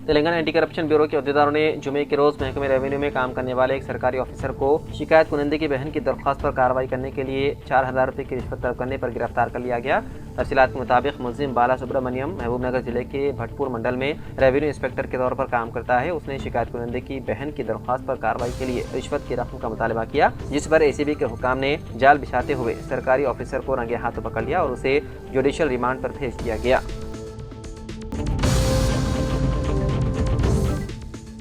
Telangana anti corruption bureau के अहदेदारों ने जुमे के रोज महकमे रेवेन्यू में काम करने वाले एक सरकारी ऑफिसर को शिकायत कुनंदे की बहन की दरख्वास्त पर कार्रवाई करने के लिए 4,000 रुपये की रिश्वत तलब करने पर गिरफ्तार कर लिया गया। तफसीलात के मुताबिक मुलजिम बाला सुब्रमण्यम महबूबनगर जिले के भटपुर मंडल में रेवेन्यू इंस्पेक्टर के तौर पर काम करता है। उसने शिकायत कुनंदे की बहन की दरख्वास्त पर कार्रवाई के लिए रिश्वत की रकम का मुतालबा किया, जिस पर एसीबी के हुक्काम ने जाल बिछाते हुए सरकारी ऑफिसर को रंगे हाथों पकड़ लिया और उसे जुडिशियल रिमांड पर भेज दिया गया।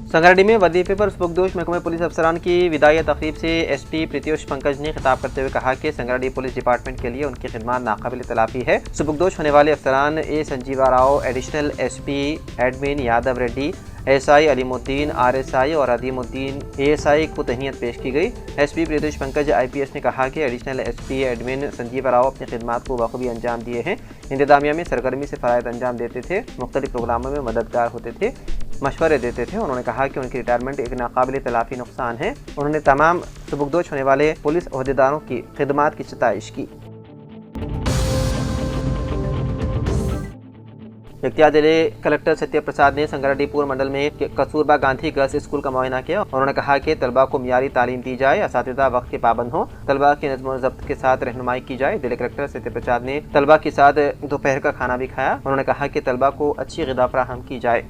संगारेड्डी में वजीफे पर सुबुकदोश महकमे पुलिस अफसरान की विदाई तकरीब से एसपी प्रीतियोश पंकज ने खिताब करते हुए कहा कि संगारेड्डी पुलिस डिपार्टमेंट के लिए उनकी खिदमत नाकाबिल तलाफी है। सुबुकदोश होने वाले अफसरान A Sanjeeva Rao, additional SP admin Yadav Reddy, SI Alimuddin, RSI और अदीमुद्दीन एएसआई को तहनीत पेश की गई। एसपी प्रीतियोश पंकज आईपीएस ने कहा कि additional SP admin Sanjeeva Rao अपनी खिदमत को बखूबी अंजाम दिए हैं। इंतजामिया में सरगर्मी से फ़राइज़ अंजाम देते थे, मुख्तलिफ प्रोग्रामों में मददगार होते थे, मशवरे देते थे। उन्होंने कहा कि उनकी रिटायरमेंट एक नाकाबिल तलाफी नुकसान है। उन्होंने तमाम सुबुकदोश होने वाले पुलिस अहदेदारों की खिदमत की सताइश की। जगतियाल जिले कलेक्टर सत्य प्रसाद ने संगारेड्डी पूर्व मंडल में कस्तूरबा गांधी गर्ल्स स्कूल का मुआयना किया। उन्होंने कहा कि तलबा को मियारी तालीम दी जाए, असातिज़ा वक्त के पाबंद हों, तलबा की नज़्म व ज़ब्त के साथ रहनुमाई की जाए। जिले कलेक्टर सत्य प्रसाद ने तलबा के साथ दोपहर का खाना भी खाया। उन्होंने कहा कि तलबा को अच्छी ग़िज़ा फराहम की जाए।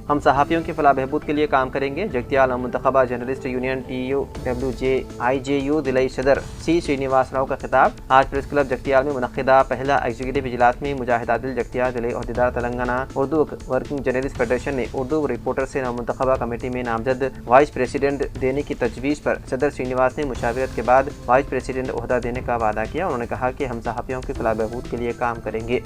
हम सहाफ़ियों की फलाह बहबूद के लिए काम करेंगे। जगतियाल मुंतखबा जर्नलिस्ट यूनियन TUWJIJU ज़िले सदर C श्रीनिवास राव का खिताब। आज प्रेस क्लब जगतियाल में मुनक़िदा पहला एग्जीक्यूटिव इजलास में मुजाहिद आदिल जगतियाल ज़िले अहदेदार Telangana Urdu working journalist federation ने उर्दू रिपोर्टर से मुंतखबा कमेटी में नामजद वाइस प्रेसिडेंट देने की तजवीज़ पर सदर श्रीनिवास ने मुशावरत के बाद वाइस प्रेसिडेंट ओहदा देने का वादा किया। उन्होंने कहा कि हम सहाफ़ियों की फलाह बहबूद के लिए काम करेंगे।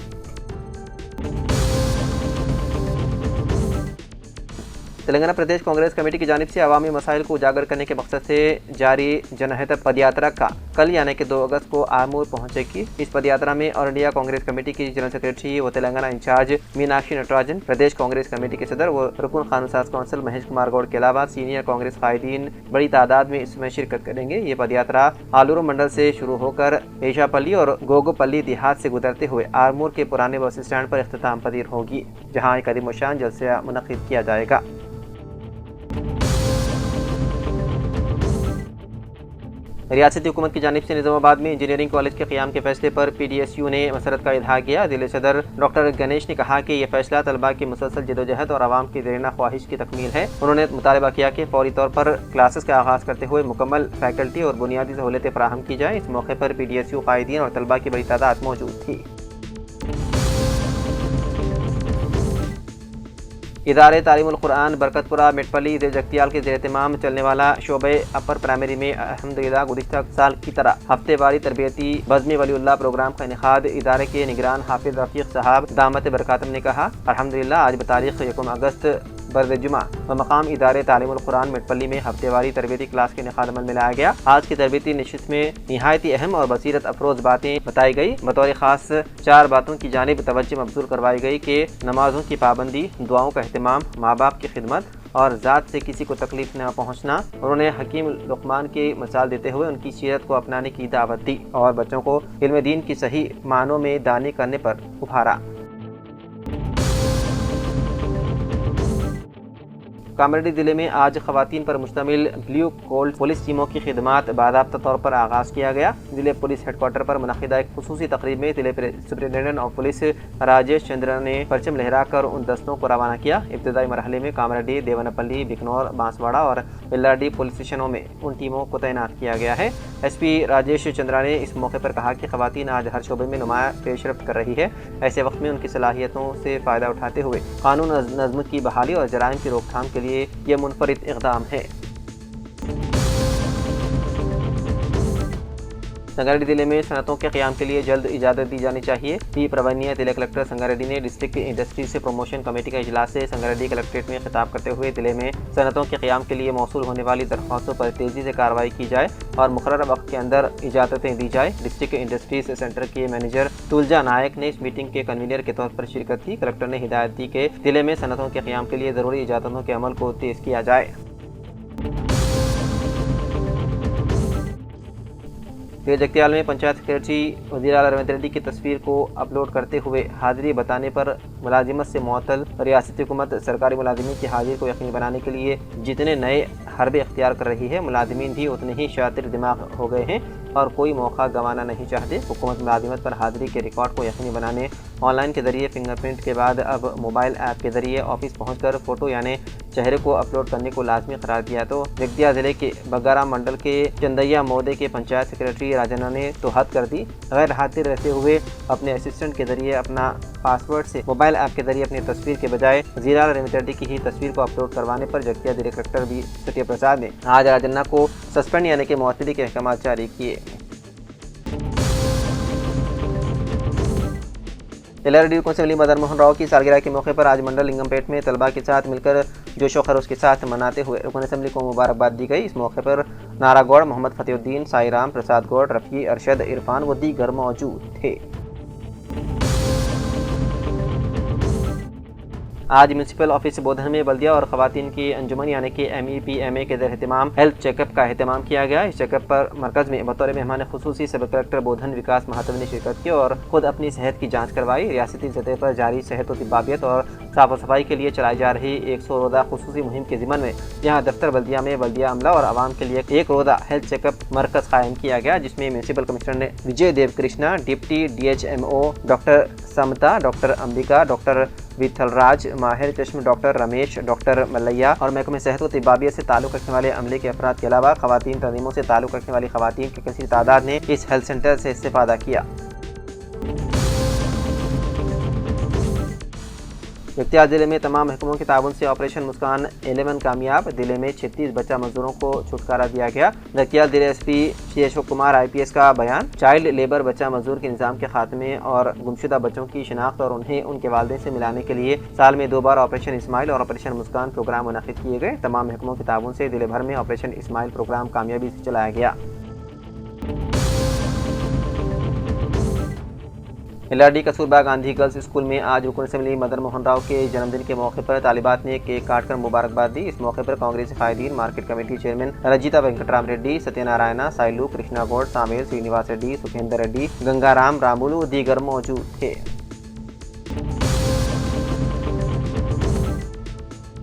तेलंगाना प्रदेश कांग्रेस कमेटी की जानिब से अवामी मसाइल को उजागर करने के मकसद से जारी जनहित पदयात्रा का कल यानी कि 2 अगस्त को आरमूर पहुंचेगी। इस पदयात्रा में ऑल इंडिया कांग्रेस कमेटी की जनरल सेक्रेटरी व तेलंगाना इंचार्ज मीनाक्षी नटराजन, प्रदेश कांग्रेस कमेटी के सदर व रुकन कानून साज कौंसिल महेश कुमार गौड़ के अलावा सीनियर कांग्रेस कायदीन बड़ी तादाद में इसमें शिरकत करेंगे। ये पदयात्रा आलूरू मंडल से शुरू होकर एशापल्ली और गोगोपल्ली देहात से गुजरते हुए आरमूर के पुराने बस स्टैंड पर इख्तिताम पजीर होगी, जहाँ एक अदीम शान जलसा मुनक़्क़िद किया जाएगा। रियासती हुकूमत की जानिब से निज़ामाबाद में इंजीनियरिंग कॉलेज के क़याम के फैसले पर PDSU ने मसरत का इज़हार किया। ज़िले सदर डॉक्टर गणेश ने कहा कि यह फैसला तलबा की मुसलसल जदोजहद और आवाम की देरना ख्वाहिश की तकमील है। उन्होंने मुतालबा किया कि फौरी तौर पर क्लासेस का आगाज़ करते हुए मुकम्मल फैकल्टी और बुनियादी सहूलतें फराहम की जाएँ। इस मौके पर PDSU कायदीन और तलबा की बड़ी तादाद मौजूद थी। इदारे तालीमुल कुरान बरकतपुरा मेटपली जगतियाल के ज़ेर एहतमाम चलने वाला शोबे अपर प्राइमरी में अल्हम्दुलिल्लाह गुज़िश्ता साल की तरह हफ्तेवारी तरबियती बज़्म वलीउल्लाह प्रोग्राम का इनेकाद इदारे के निगरान हाफिज़ रफ़ीक साहब दामत बरकातम ने कहा। अल्हम्दुलिल्लाह आज बतारीख़ 1 अगस्त बरजुमा व मकाम इदारे तालीमुल कुरान मेटपल्ली में हफ्तेवारी तरबियती क्लास के इनेकाद अमल में लाया गया। आज की तरबियती नशिस्त में निहायती अहम और बसीरत अफरोज़ बातें बताई गई। बतौर ख़ास 4 बातों की जानिब तवज्जो मबज़ूल करवाई गई कि नमाज़ों की पाबंदी, दुआओं का अहतमाम, माँ बाप की खिदमत और ज़ात से किसी को तकलीफ न पहुँचना। उन्होंने हकीम लुक़मान की मिसाल देते हुए उनकी सीरत को अपनाने की दावत दी और बच्चों को इल्म दीन की सही मानों में दानी करने पर उभारा। कामारेड्डी ज़िले में आज ख़वातीन पर मुश्तमिल ब्लू कोल्ड पुलिस टीमों की खिदमत बाज़ाब्ता तौर पर आगाज़ किया गया। ज़िले पुलिस हेडक्वार्टर पर मुनक़िदा एक खुसूसी तकरीब में ज़िले सुपरिटेंडेंट ऑफ पुलिस राजेश चंद्र ने परचम लहरा कर उन दस्तों को रवाना किया। इब्तदाई मरहले में कामारेड्डी, देवनपल्ली, बिकनौर, बांसवाड़ा और बिल्लाडी पुलिस स्टेशनों में उन टीमों को तैनात किया गया है। SP राजेश चंद्रा ने इस मौके पर कहा कि ख़वातीन आज हर शोबे में नुमाया पेशरफ्त कर रही है। ऐसे वक्त में उनकी सलाहियतों से फ़ायदा उठाते हुए कानून नज़्म की बहाली और जराइम की रोकथाम के लिए यह मुनफरिद इक़दाम है। संगारेड्डी जिले में सनतों के क़याम के लिए जल्द इजाज़त दी जानी चाहिए। पी प्रवनिया जिला कलेक्टर संगारेड्डी ने डिस्ट्रिक्ट इंडस्ट्री से प्रमोशन कमेटी का इजलास से संगारेड्डी कलेक्ट्रेट में खिताब करते हुए जिले में सनतों के क़याम के लिए मौसूल होने वाली दरख्वास्तों पर तेज़ी से कार्रवाई की जाए और मुकर्रर वक्त के अंदर इजाज़तें दी जाए। डिस्ट्रिक्ट इंडस्ट्रीज सेंटर के मैनेजर तुलजा नायक ने इस मीटिंग के कन्वीनर के तौर पर शिरकत की। कलेक्टर ने हिदायत दी कि जिले में सनतों के क़याम के लिए ज़रूरी इजाज़तों के अमल को तेज़ किया जाए। जगतियाल में पंचायत सेक्रेटरी वज़ीर आला रविंद्र रेड्डी की तस्वीर को अपलोड करते हुए हाजिरी बताने पर मुलाजिमत से मुअत्तल। रियासती हुकूमत सरकारी मुलाजिमीन की हाजिरी को यकीनी बनाने के लिए जितने नए हरबे अख्तियार कर रही है, मुलाजिमीन भी उतने ही शातिर दिमाग हो गए हैं और कोई मौका गंवाना नहीं चाहते। हुकूमत मुलाजिमत पर हाजिरी के रिकॉर्ड को यकीनी बनाने ऑनलाइन के जरिए फिंगरप्रिंट के बाद अब मोबाइल ऐप के जरिए ऑफिस पहुंचकर फ़ोटो यानी चेहरे को अपलोड करने को लाजमी करार दिया। तो जगतियाल जिले के बग्गाराम मंडल के चंदैया मोदे के पंचायत सेक्रेटरी राजना ने तो हद कर दी। गैर हाजिर रहते हुए अपने असिस्टेंट के जरिए अपना पासवर्ड से मोबाइल ऐप के जरिए अपनी तस्वीर के बजाय वज़ीर आला रविंद्र रेड्डी की ही तस्वीर को अपलोड करवाने पर जगतियाल जिले कलेक्टर बी सत्य प्रसाद ने आज राजना को सस्पेंड यानी कि मुअत्तली के अहकाम जारी किए। LRD कौंसिल मदन मोहन राव की सालगिरह के मौके पर आज मंडल लिंगमपेट में तलबा के साथ मिलकर जोशो खरोश के साथ मनाते हुए रुकन असम्बली को मुबारकबाद दी गई। इस मौके पर नारा गौड़, मोहम्मद फतेहुद्दीन, साईराम प्रसाद गौड़, रफ़ी, अरशद, इरफान व दीगर मौजूद थे। आज म्यूनसिपल ऑफिस बोधन में बल्दिया और ख़वातीन की अंजुमन यानी कि MEPMA के ज़ेर-एहतमाम हेल्थ चेकअप का अहतमाम किया गया। इस चेकअप पर मरकज़ में बतौर मेहमान खुसूसी सब कलेक्टर बोधन विकास महातव ने शिरकत की और खुद अपनी सेहत की जाँच करवाई। रियासती सतह पर जारी सेहत व तिब्बाबियत और साफ़ सफाई के लिए चलाई जा रही 100 रोज़ा खुसूसी मुहिम के ज़िमन में यहाँ दफ्तर बल्दिया में बल्दिया अमला और आवाम के लिए 1 रोज़ा हेल्थ चेकअप मरकज़ कायम किया गया, जिसमें म्यूनसिपल कमिश्नर विजय देव कृष्णा, डिप्टी DHMO डॉक्टर समता, डॉक्टर अंबिका, डॉक्टर विथलराज, माहिर चश्म डॉक्टर रमेश, डॉक्टर मल्लैया और महकमे सेहत व तिब्बाबियत से ताल्लुक़ रखने वाले अमले के अफराद के अलावा ख़वातीन तंजीमों से ताल्लुक़ रखने वाली ख़वातीन की कसीर तादाद ने इस हेल्थ सेंटर से इस्तेफ़ादा किया। जगतियाल जिले में तमाम महकमों के ताउन से ऑपरेशन मुस्कान 11 कामयाब। जिले में 36 बच्चा मजदूरों को छुटकारा दिया गया। जगतियाल जिले SP श्री अशोक कुमार IPS का बयान। चाइल्ड लेबर बच्चा मजदूर के निज़ाम के खात्मे और गुमशुदा बच्चों की शिनाख्त और उन्हें उनके वालिदैन से मिलाने के लिए साल में 2 बार ऑपरेशन इस्माइल और ऑपरेशन मुस्कान प्रोग्राम मुनक़िद किए गए। तमाम महकमों के ताउन से जिले भर में ऑपरेशन इस्माइल प्रोग्राम कामयाबी से चलाया गया। LRD Kasturba Gandhi girls school में आज रुकन असम्बली मदन मोहन राव के जन्मदिन के मौके पर तालिबात ने केक काटकर मुबारकबाद दी। इस मौके पर कांग्रेस कायदीन, market committee chairman Rajitha Venkatram Reddy, Satyanarayana, Sailu, Krishna Goud, Samel, Srinivas Reddy, Sukhender Reddy, Gangaram, Ramulu दीगर मौजूद थे।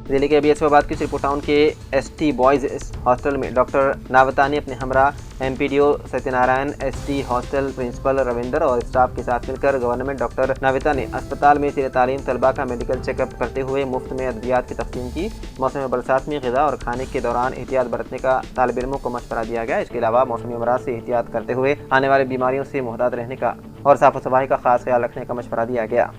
जिले के अबियाबाद के श्रीपुर टाउन के ST बॉयज़ हॉस्टल में डॉक्टर नावता ने अपने हमरा MPDO Satyanarayana, ST hostel principal Ravinder और स्टाफ के साथ मिलकर गवर्नमेंट डॉक्टर नाविता ने अस्पताल में ज़ेर तालीम तलबा का मेडिकल चेकअप करते हुए मुफ्त में अद्वियात की तक़सीम की। मौसम बरसात में ग़िज़ा और खाने के दौरान एहतियात बरतने का तालिब इल्मों को मशवरा दिया गया। इसके अलावा मौसमी अमराज से एहतियात करते हुए आने वाली बीमारियों से मुहतात रहने का और साफ़ सफाई का खास ख्याल रखने का मशवरा दिया गया।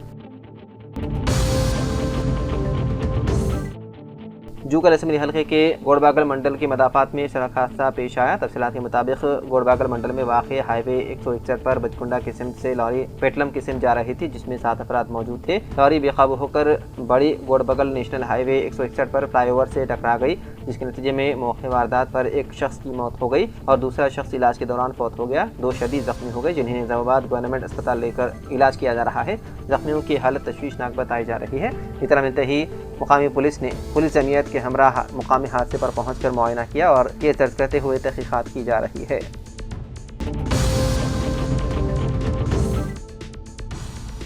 जूकल असम्बली हल्के के गोड़बागल मंडल के मदाफात में सड़क हादसा पेश आया। तफसीलात के मुताबिक गोड़बागल मंडल में वाक़ हाईवे 161 पर बचकुंडा किस्म से लॉरी पेटलम किस्म जा रही थी, जिसमें 7 अफराद मौजूद थे। लॉरी बेकाबू होकर बड़ी गोड़बागल नेशनल हाईवे 161 पर फ्लाईओवर से टकरा गई, जिसके नतीजे में मौके वारदात पर एक शख्स की मौत हो गई और दूसरा शख्स इलाज के दौरान फौत हो गया। 2 शदीद जख्मी हो गए, जिन्हें निज़ामाबाद गवर्नमेंट अस्पताल लेकर इलाज किया जा रहा है। जख्मियों की हालत तशवीशनाक बताई जा रही है। इतना मिलते ही मुकामी पुलिस ने पुलिस जमीयत के हमरा मुकामी हादसे पर पहुंचकर मुआयना किया और ये तर्ज करते हुए तहकीकात की जा रही है।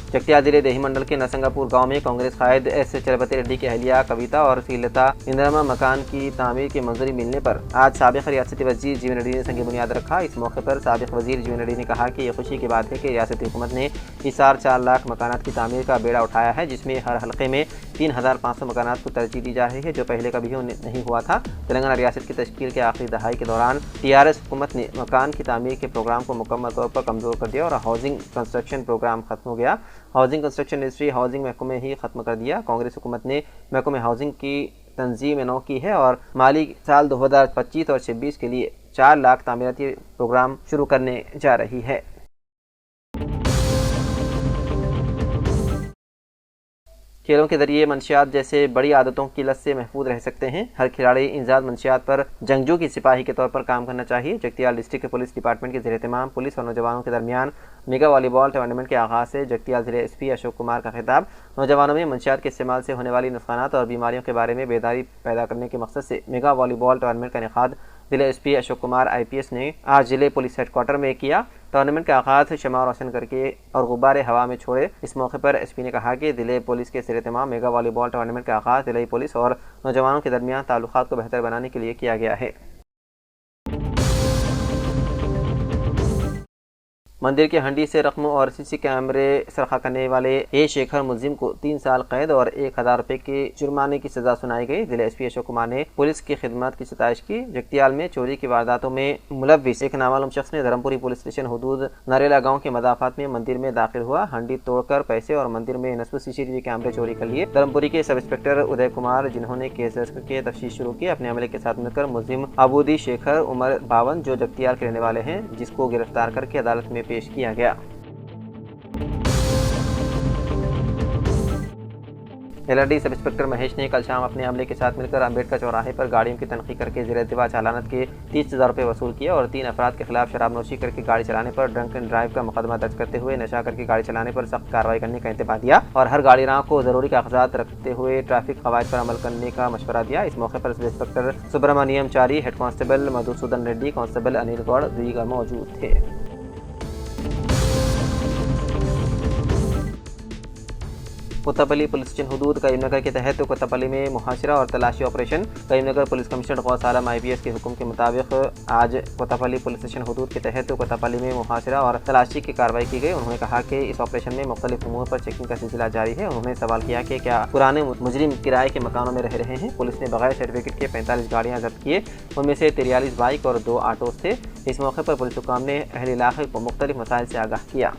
जगतियाल जिले देही मंडल के नरसंगापुर गांव में कांग्रेस कायद S चलपति रेड्डी की अहलिया कविता और श्रीलता इंदिरमा मकान की तामीर की मंजूरी मिलने पर आज साबिक़ रियासती वज़ीर जीवन रेड्डी ने संग बुनियाद रखा। इस मौके पर साबिक़ वज़ीर जीवन रेड्डी ने कहा कि ये खुशी की बात है कि रियासती हुकूमत ने इस साल 4 लाख मकानात की तामीर का बेड़ा उठाया है, जिसमें हर हल्के में 3500 मकानात को तरजीह दी जा रही है, जो पहले कभी नहीं हुआ था। तेलंगाना रियासत की तश्कील के आखिरी दहाई के दौरान TRS हुकूमत ने मकान की तामीर के प्रोग्राम को मुकम्मल तौर पर कमज़ोर कर दिया और हाउसिंग कंस्ट्रक्शन प्रोग्राम ख़त्म हो गया। हाउसिंग कंस्ट्रक्शन इंडस्ट्री हाउसिंग महकमे ही ख़त्म कर दिया। कांग्रेस हुकूमत ने महकमे हाउसिंग की तंजीम नौ की है और माली साल 2025 और 26 के लिए 4 लाख तामीराती प्रोग्राम शुरू करने जा रही है। खेलों के जरिए मंशियात जैसे बड़ी आदतों की लत से महफूज रह सकते हैं। हर खिलाड़ी इंजाद मंशियात पर जंगजू की सिपाही के तौर पर काम करना चाहिए। जगतियाल डिस्ट्रिक्ट पुलिस डिपार्टमेंट के ज़ेर-ए-एहतमाम पुलिस और नौजवानों के दरमियान मेगा वॉलीबॉल टूर्नामेंट के आगाज़ से जगतियाल ज़िले एसपी अशोक कुमार का खिताब। नौजवानों में मंशियात के इस्तेमाल से होने वाली नुकसानात और बीमारियों के बारे में बेदारी पैदा करने के मकसद से मेगा वॉलीबॉल टूर्नामेंट का इनेकाद जिले एसपी अशोक कुमार IPS ने आज जिले पुलिस हेडक्वार्टर में किया। टूर्नामेंट का आगाज़ शमा रोशन करके और गुब्बारे हवा में छोड़े। इस मौके पर एसपी ने कहा कि जिले पुलिस के ज़ेर-ए-एहतमाम मेगा वॉलीबॉल टूर्नामेंट का आगाज़ जिले पुलिस और नौजवानों के दरमियान ताल्लुकात को बेहतर बनाने के लिए किया गया है। मंदिर के हंडी से रकम और CC कैमरे सरखा करने वाले ए शेखर मुलजिम को 3 साल कैद और 1000 रुपये के जुर्माने की सजा सुनाई गई। जिले एसपी अशोक कुमार ने पुलिस की खिदमत की सताइश की। जगतियाल में चोरी की वारदातों में मुलव्विस एक नामालूम शख्स ने धर्मपुरी पुलिस स्टेशन हदूद नरेला गाँव के मदाफात में मंदिर में दाखिल हुआ। हंडी तोड़कर पैसे और मंदिर में नस्ब CCTV कैमरे चोरी कर लिए। धर्मपुरी के सब इंस्पेक्टर उदय कुमार, जिन्होंने केस दर्ज करके तफ्तीश शुरू की, अपने अमले के साथ मिलकर मुलजिम अबूदी शेखर उम्र 52 जो जगतियाल के रहने वाले हैं, जिसको गिरफ्तार करके अदालत में पेश किया गया। LRD सब इंस्पेक्टर महेश ने कल शाम अपने अमले के साथ मिलकर अम्बेडकर चौराहे पर गाड़ियों की तनखी करके ज़ेर-ए-इंतबा चालानत के 30,000 रुपये वसूल किए और 3 अफराद के खिलाफ शराबनोशी करके गाड़ी चलाने पर ड्रंक एंड ड्राइव का मुकदमा दर्ज करते हुए नशा करके गाड़ी चलाने पर सख्त कार्रवाई करने का इंतबा दिया और हर गाड़ी राह को जरूरी कागजात रखते हुए ट्रैफिक कवायद पर अमल करने का मशवरा दिया। इस मौके पर sub inspector Subramanyam Chari, head constable Madhusudan Reddy, constable Anil Goud दीगर मौजूद थे। कोतवाली पुलिस स्टेशन हदूद करीमनगर के तहत कोतवाली में मुहाशिरा और तलाशी operation. Karimnagar police commissioner Gous Alam IPS के हुक्म के मुताबिक आज कोतवाली पुलिस स्टेशन हदूद के तहत कोतवाली में मुहाशिरा और तलाशी की कार्रवाई की गई। उन्होंने कहा कि इस ऑपरेशन में मुख्तलिफ उमूर पर चेकिंग का सिलसिला जारी है। उन्होंने सवाल किया कि क्या पुराने मुजरिम किराए के मकानों में रह रहे हैं। पुलिस ने बगैर सर्टिफिकेट के 45 गाड़ियाँ जब्त किए, उनमें से 43 बाइक और 2 ऑटोज थे। इस मौके पर पुलिस हुकाम ने अहल इलाके को मुख्तलिफ मसाइल से आगाह किया।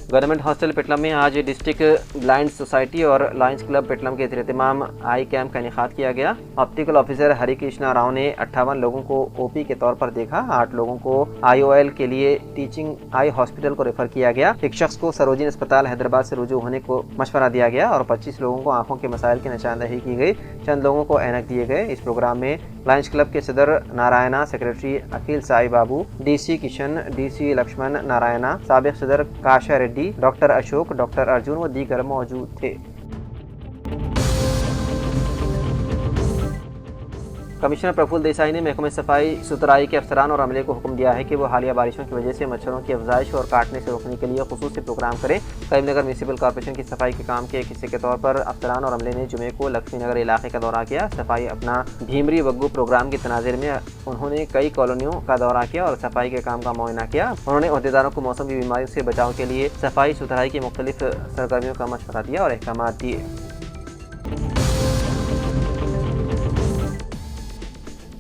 गवर्नमेंट हॉस्टल पेटलम में आज डिस्ट्रिक्ट ब्लाइंड सोसाइटी और लायंस क्लब पेटलम के ज़ेर-ए-एहतमाम आई कैंप का इनेकाद किया गया। ऑप्टिकल ऑफिसर हरि कृष्णा राव ने 58 लोगों को OP के तौर पर देखा। 8 लोगों को IOL के लिए टीचिंग आई हॉस्पिटल को रेफर किया गया। एक शख्स को सरोजिनी अस्पताल हैदराबाद से रुजू होने को मशवरा दिया गया और 25 लोगों को आंखों के मसाइल की निशानदही की गई। चंद लोगों को ऐनक दिए गए। इस प्रोग्राम में लायंस क्लब के सदर नारायणा, सेक्रेटरी अखिल साई बाबू, DC किशन, DC लक्ष्मण नारायणा, साबिक सदर काशा रेड्डी, डॉक्टर अशोक, डॉक्टर अर्जुन व दीगर मौजूद थे। कमिश्नर प्रफुल्ल देसाई ने महकमे सफाई सुथराई के अफसरान और अमले को हुक्म दिया है कि वो हालिया बारिशों की वजह से मच्छरों की अफजाइश और काटने से रोकने के लिए खुसूसी प्रोग्राम करें। करीमनगर म्यूनसिपल कॉर्पोरेशन की सफाई के काम के एक हिस्से के तौर पर अफसरान और अमले ने जुमे को लक्ष्मी नगर इलाके का दौरा किया। सफाई अपना भीमरी वग्गू प्रोग्राम के तनाज़ुर में उन्होंने कई कॉलोनियों का दौरा किया और सफाई के काम का मुआयना किया। उन्होंने अहदेदारों को मौसम की बीमारियों से बचाव के लिए सफाई सुथराई की मुख्तलिफ सरगर्मियों का मशवरा दिया और अहकाम दिए।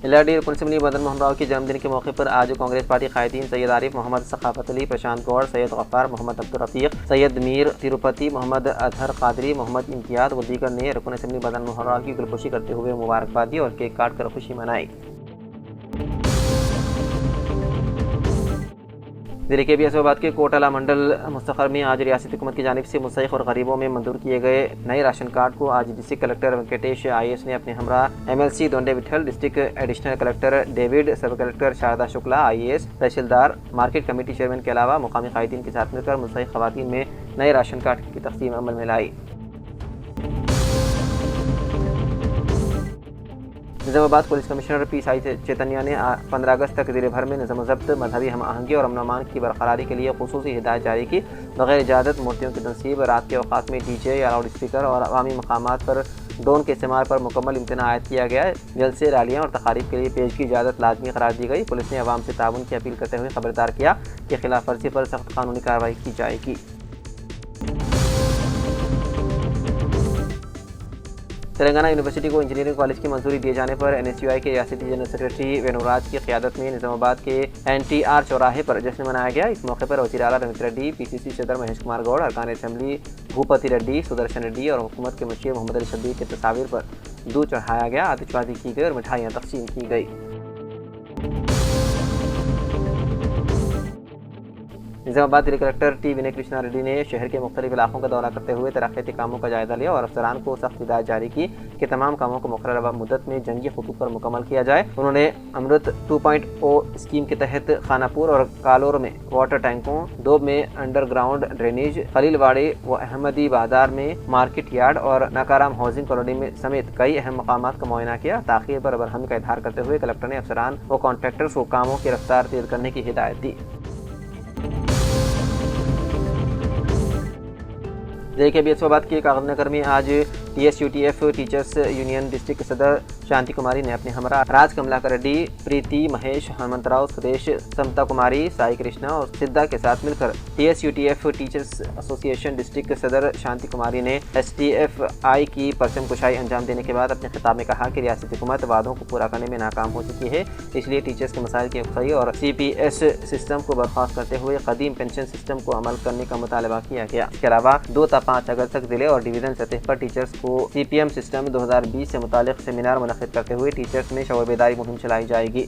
LRD रुकन असेंबली मदन मोहन राव के जन्मदिन के मौके पर आज कांग्रेस पार्टी कायदीन सैयद आरिफ, मोहम्मद सखावत अली, प्रशांत गौड़, सैयद गफ्फार, मोहम्मद अब्दुल रफीक, सैयद मीर तिरुपति, मोहम्मद अजहर कादरी, मोहम्मद इम्तियाज व दीगर ने रुकन असेंबली मदन मोहन राव की गुलपुशी करते हुए मुबारकबाद दी और केक काट कर खुशी मनाई। जिले के बियासाबाद के कोटला मंडल मुस्तखर में आज रियासती हुकूमत की जानिब से मुस्तहिक और गरीबों में मंजूर किए गए नए राशन कार्ड को आज डिस्ट्रिक्ट कलेक्टर वेंकटेश IAS ने अपने हमरा MLC Donde Vithal, district additional collector David, sub collector Sharada Shukla IAS, तहसीलदार, मार्केट कमेटी चेयरमैन के अलावा मुकामी कायदीन के साथ मिलकर मुस्तहिक खवातीन में नए राशन कार्ड की तकसीम अमल में लाई। Nizamabad police commissioner PSI Chaitanya ने 15 अगस्त तक ज़िले भर में निज़ाम ज़ब्त, मजहबी हम आहंगी और अमन अमान की बरकरारी के लिए खुसूसी हिदायत जारी की। बगैर इजाज़त मूर्तियों की तनसीब, रात के औकात में DJ या लाउड स्पीकर और अवामी मकामात पर ड्रोन के इस्तेमाल पर मुकम्मल इम्तना आयद किया गया। जलसे, रैलियाँ और तकारीब के लिए पेश की इजाज़त लाजमी करार दी गई। पुलिस ने अवाम से ताउन की अपील करते हुए खबरदार किया कि खिलाफ वर्जी पर सख्त कानूनी कार्रवाई की जाएगी। तेलंगाना यूनिवर्सिटी को इंजीनियरिंग कॉलेज की मंजूरी दिए जाने पर NSUI के रियासती जनरल सेक्रेटरी वेनुराज की क़यादत में निज़ामाबाद के NTR चौराहे पर जश्न मनाया गया। इस मौके पर वज़ीर आला रविंद्र रेड्डी, PCC सदर महेश कुमार गौड़, अरकान असेंबली भूपति रेड्डी, सुदर्शन रेड्डी और हुकूमत के मुशीर मोहम्मद अली शब्बीर के तस्वीर पर दूध चढ़ाया गया, आतिशबाजी की गई और मिठाइयाँ तकसीम की गई। निजामाबाद जिला कलेक्टर टी विनय कृष्णा रेड्डी ने शहर के मुख्तलिफ इलाकों का दौरा करते हुए तरक्याती कामों का जायजा लिया और अफसरान को सख्त हिदायत जारी की कि तमाम कामों को मुकर्ररा मुद्दत में जंगी खतूत पर मुकम्मल किया जाए। उन्होंने अमृत 2.0 स्कीम के तहत खानापुर और कालोर में वाटर टैंकों, डोब में अंडरग्राउंड ड्रेनेज, खलीलवाड़ी व अहमदी बाजार में मार्केट यार्ड और नाकाराम हाउसिंग कॉलोनी में समेत कई अहम मकामात का मुआयना किया। ताख़ीर पर बरहमी का इजहार करते हुए कलेक्टर ने अफसरान व कॉन्ट्रैक्टर्स को कामों की रफ्तार तेज करने की हिदायत दी। देखिए अभी इस्लामाबाद के कागज नगर में आज TSUTF टीचर्स यूनियन डिस्ट्रिक्ट सदर शांति कुमारी ने अपने हमरा राज कमलाकर रेड्डी, प्रीति महेश, हनुमंतराव, सुरेश, समता कुमारी, साई कृष्णा और सिद्धा के साथ मिलकर TSUTF टीचर्स एसोसिएशन डिस्ट्रिक्ट सदर शांति कुमारी ने STFI की परचम कुशाई अंजाम देने के बाद अपने खिताब में कहा कि रियासती हुकूमत वादों को पूरा करने में नाकाम हो चुकी है, इसलिए टीचर्स के मसाइल की अक्सई और CPS सिस्टम को बर्खास्त करते हुए कदीम पेंशन सिस्टम को अमल करने का मुतालबा किया गया। इसके अलावा 2 से 5 अगस्त तक जिले और डिवीजन सतह पर टीचर्स को CPM सिस्टम 2020 से मुतालिक सेमिनार मुनक़िद करते हुए टीचर्स में शऊर बेदारी मुहिम चलाई जाएगी।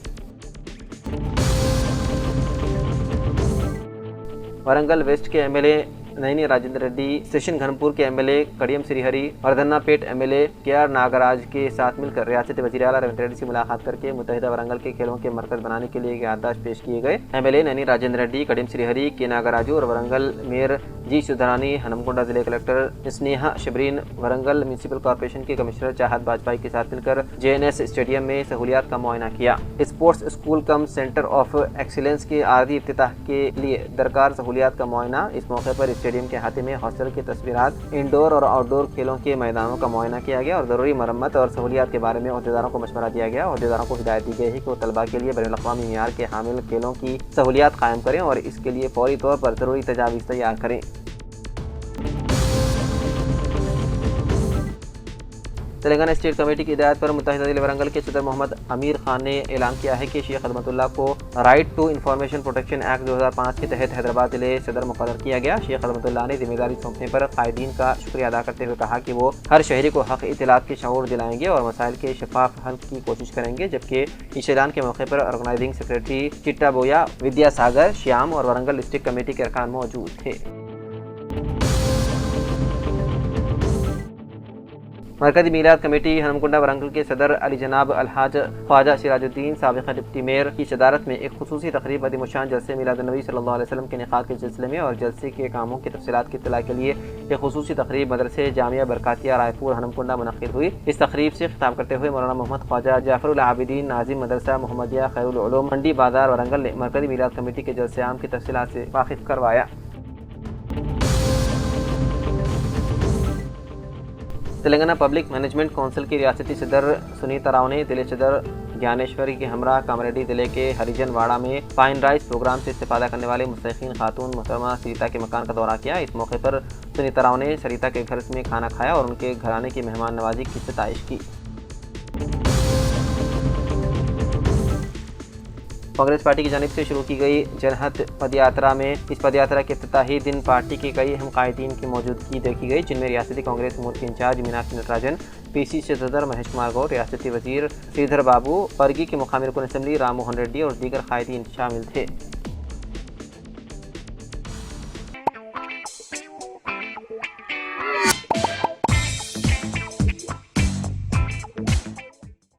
वरंगल वेस्ट के MLA नैनी राजेंद्र रेड्डी, सेशन घनपुर के MLA कड़ियम श्रीहरी और धन्नापेट MLA KR नागराज के साथ मिलकर रियासती वज़ीर आला रविंद्र रेड्डी से मुलाकात करके मुत्तहिदा वरंगल के खेलों के मरकज़ बनाने के लिए याददाश्त पेश किए गए। MLA नैनी राजेंद्र रेड्डी, कड़ियम श्रीहरी, के नागराजू और वरंगल मेयर जी सुधरानी, हनमकुंडा जिले collector Sneha Shabreen, Warangal municipal corporation के कमिश्नर चाहत बाजपाई के साथ मिलकर JNS स्टेडियम में सहूलियात का मुआयना किया। Sports school come centre of excellence के आरजी इफ्तिताह के लिए दरकार सहूलियात का मुआयना। इस मौके पर स्टेडियम के अहाते में हॉस्टल की तस्वीरात, इंडोर और आउटडोर खेलों के मैदानों का मुआयना किया गया और ज़रूरी मरम्मत और सहूलियात के बारे में अहदेदारों को मशवरा दिया गया। अहदेदारों को हिदायत दी गई है कि वो तलबा के लिए बैनुल-अक़वामी मियार के हामिल खेलों की सहूलियात कायम करें और इसके लिए फौरी तौर पर ज़रूरी तजावीज़ तैयार करें। तेलंगाना स्टेट कमेटी की हिदायत पर मुत्तहिदा जिले वरंगल के सदर मोहम्मद अमीर खान ने ऐलान किया है कि शेख अदमतुल्लाह को right to information protection act 2005 के तहत हैदराबाद जिले सदर मुकर्रर किया गया। शेख अदमतुल्लाह ने जिम्मेदारी सौंपने पर कायदीन का शुक्रिया अदा करते हुए कहा कि वो हर शहरी को हक इत्तलात के शऊर दिलाएंगे और मसाइल के शफाफ हल की कोशिश करेंगे। जबकि इस ऐलान के मौके पर ऑर्गेनाइजिंग सेक्रेटरी चिट्टा बोया, विद्यासागर, श्याम और वरंगल डिस्ट्रिक्ट कमेटी के अरकान मौजूद थे। मरकज़ी मीलाद कमेटी हनमकुंडा वरंगल के सदर अली जनाब अलहाज ख्वाजा सिराजुद्दीन साबिक़ डिप्टी मेयर की सदारत में एक खुसूसी तकरीब अदीमुशान जलसे मिलाद नबी सल्लल्लाहु अलैहि वसल्लम के निकाह के सिलसिले में और जलसे के कामों की तफसीलात की इत्तला के लिए एक खुसूसी तकरीब मदरसे जामिया बरकातिया रायपुर हनमकुंडा मुनक़्क़िद हुई। इस तकरीब से खिताब करते हुए मौलाना मोहम्मद ख्वाजा जाफरुल आबिदीन नाजिम मदरसा मोहम्मदिया खैरुल उलूम मंडी बाजार वरंगल ने मरकज़ी मीलाद कमेटी के जलसे आम की तफसीलात से वाकिफ करवाया। तेलंगाना पब्लिक मैनेजमेंट काउंसिल की रियासती सदर सुनीता राव ने जिले सदर ज्ञानेश्वरी के हमरा कामरेड्डी जिले के हरिजन वाड़ा में पाइन राइस प्रोग्राम से इस्तेफादा करने वाले मुस्तहिक़ीन खातून मोहतरमा सरिता के मकान का दौरा किया। इस मौके पर सुनीता राव ने सरिता के घर में खाना खाया और उनके घराने की मेहमान नवाजी की सताइश की। कांग्रेस पार्टी की जानिब से शुरू की गई जनहित पदयात्रा में इस पदयात्रा के इफ्तिताही दिन पार्टी के कई अहम कायदीन की मौजूदगी देखी गई, जिनमें रियासती कांग्रेस उमूर के इंचार्ज मीनाक्षी नटराजन, PCC सदर महेश कुमार गौर, रियासती वजीर श्रीधर बाबू, परगी के मुकामी रुकन असम्बली राम मोहन रेड्डी और दीगर कायदीन शामिल थे।